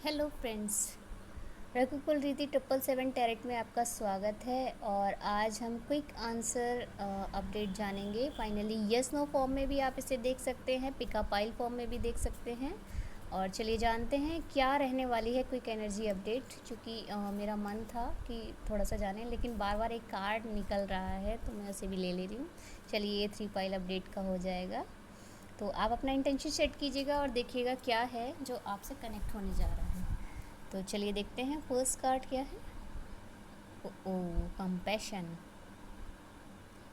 Hello friends, रघुकुल रीति 777 tarot में आपका स्वागत है। और आज हम क्विक आंसर अपडेट जानेंगे। फाइनली यस नो फॉर्म में भी आप इसे देख सकते हैं, पिकअप पाइल फॉर्म में भी देख सकते हैं। और चलिए जानते हैं क्या रहने वाली है क्विक एनर्जी अपडेट। चूँकि मेरा मन था कि थोड़ा सा जाने, लेकिन बार बार एक कार्ड निकल रहा है तो मैं उसे भी ले रही हूँ। चलिए ये 3 पाइल अपडेट का हो जाएगा। तो आप अपना इंटेंशन सेट कीजिएगा और देखिएगा क्या है जो आपसे कनेक्ट होने जा रहा है। तो चलिए देखते हैं फर्स्ट कार्ड क्या है। ओ कंपैशन।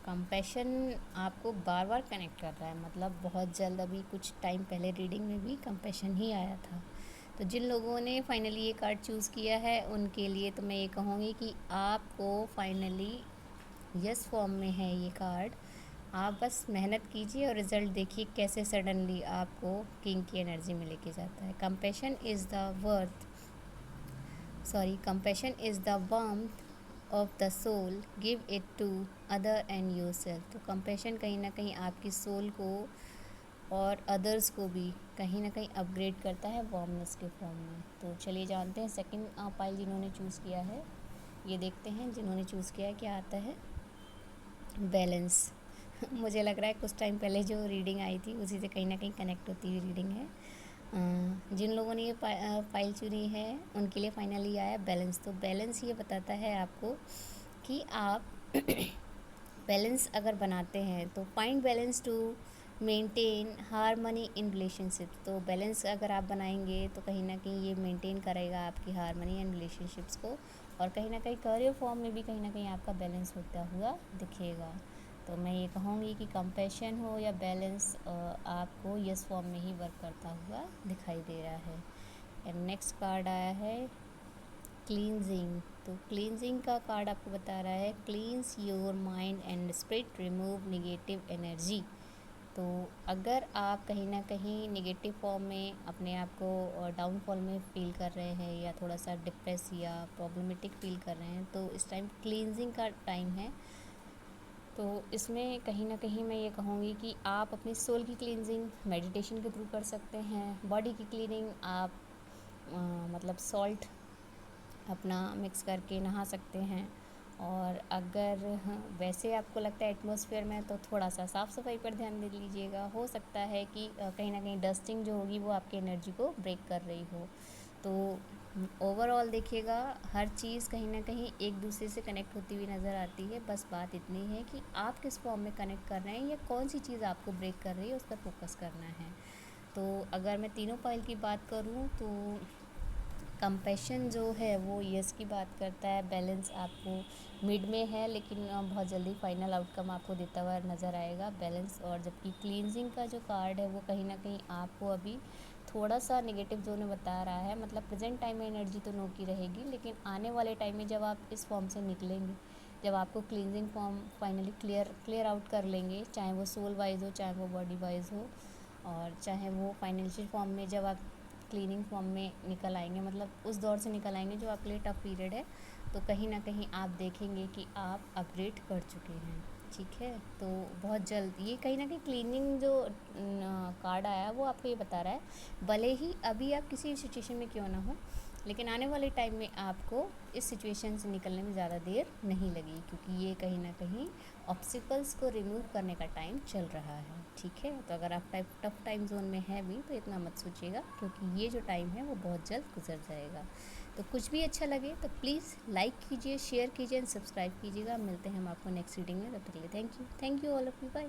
कंपैशन आपको बार बार कनेक्ट कर रहा है, मतलब बहुत जल्द। अभी कुछ टाइम पहले रीडिंग में भी कंपैशन ही आया था। तो जिन लोगों ने फाइनली ये कार्ड चूज़ किया है उनके लिए तो मैं ये कहूँगी कि आपको फाइनली यस फॉर्म में है ये कार्ड। आप बस मेहनत कीजिए और रिज़ल्ट देखिए कैसे सडनली आपको किंग की एनर्जी में लेके जाता है। Compassion is the worth compassion is the warmth of the soul, give it to other and yourself। तो compassion कहीं ना कहीं आपकी सोल को और अदर्स को भी कहीं ना कहीं अपग्रेड करता है वार्मनेस के फॉर्म में। तो चलिए जानते हैं सेकंड पाइल जिन्होंने चूज़ किया है। ये देखते हैं जिन्होंने चूज़ किया है क्या आता है। बैलेंस। मुझे लग रहा है कुछ टाइम पहले जो रीडिंग आई थी उसी से कहीं ना कहीं कनेक्ट होती हुई रीडिंग है। जिन लोगों ने ये फाइल चुनी है उनके लिए फाइनली आया बैलेंस। तो बैलेंस ये बताता है आपको कि आप बैलेंस अगर बनाते हैं तो find balance to maintain harmony in relationship. तो बैलेंस अगर आप बनाएंगे तो कहीं ना कहीं ये मेंटेन करेगा आपकी हारमनी एंड रिलेशनशिप्स को। और कहीं ना कहीं करियर फॉर्म में भी कहीं ना कहीं आपका बैलेंस होता हुआ दिखेगा। तो मैं ये कहूँगी कि कंपैशन हो या बैलेंस आपको यस फॉर्म में ही वर्क करता हुआ दिखाई दे रहा है। एंड नेक्स्ट कार्ड आया है क्लींजिंग। तो क्लींजिंग का कार्ड आपको बता रहा है क्लींस your mind and spirit, remove negative energy. तो अगर आप कहीं ना कहीं निगेटिव फॉर्म में अपने आप को डाउनफॉल में फील कर रहे हैं या थोड़ा सा डिप्रेस या प्रॉब्लमेटिक फील कर रहे हैं तो इस टाइम क्लींजिंग का टाइम है। तो इसमें कहीं ना कहीं मैं ये कहूँगी कि आप अपनी सोल की क्लींजिंग मेडिटेशन के थ्रू कर सकते हैं। बॉडी की क्लीनिंग आप मतलब सॉल्ट अपना मिक्स करके नहा सकते हैं। और अगर वैसे आपको लगता है एटमॉस्फेयर में तो थोड़ा सा साफ़ सफाई पर ध्यान दे लीजिएगा। हो सकता है कि कहीं ना कहीं डस्टिंग जो होगी वो आपकी एनर्जी को ब्रेक कर रही हो। तो ओवरऑल देखिएगा हर चीज़ कहीं ना कहीं एक दूसरे से कनेक्ट होती हुई नज़र आती है। बस बात इतनी है कि आप किस फॉर्म में कनेक्ट कर रहे हैं या कौन सी चीज़ आपको ब्रेक कर रही है उस पर फोकस करना है। तो अगर मैं तीनों पाइल की बात करूँ तो कंपैशन जो है वो यस की बात करता है। बैलेंस आपको मिड में है लेकिन बहुत जल्दी फाइनल आउटकम आपको देता हुआ नज़र आएगा बैलेंस। और जबकि क्लींजिंग का जो कार्ड है वो कहीं ना कहीं आपको अभी थोड़ा सा नेगेटिव जोन में बता रहा है। मतलब प्रेजेंट टाइम में एनर्जी तो नो की रहेगी, लेकिन आने वाले टाइम में जब आप इस फॉर्म से निकलेंगे, जब आपको cleansing form finally clear out कर लेंगे, चाहे वो सोल वाइज हो चाहे वो बॉडी वाइज हो और चाहे वो फाइनेंशियल फॉर्म में, जब आप क्लीनिंग फॉर्म में निकल आएंगे, मतलब उस दौर से निकल आएंगे जो आपके लिए टफ पीरियड है, तो कहीं ना कहीं आप देखेंगे कि आप अपग्रेड कर चुके हैं। ठीक है, तो बहुत जल्द ये कहीं ना कहीं क्लीनिंग जो कार्ड आया है वो आपको ये बता रहा है भले ही अभी आप किसी सिचुएशन में क्यों ना हो, लेकिन आने वाले टाइम में आपको इस सिचुएशन से निकलने में ज़्यादा देर नहीं लगी, क्योंकि ये कहीं ना कहीं ऑब्स्टिकल्स को रिमूव करने का टाइम चल रहा है। ठीक है, तो अगर आप टफ टाइम जोन में है भी तो इतना मत सोचिएगा, क्योंकि ये जो टाइम है वो बहुत जल्द गुजर जाएगा। तो कुछ भी अच्छा लगे तो प्लीज़ लाइक कीजिए, शेयर कीजिए एंड सब्सक्राइब कीजिएगा। मिलते हैं हम आपको नेक्स्ट रीडिंग में, तब तक के लिए thank you all of you, bye.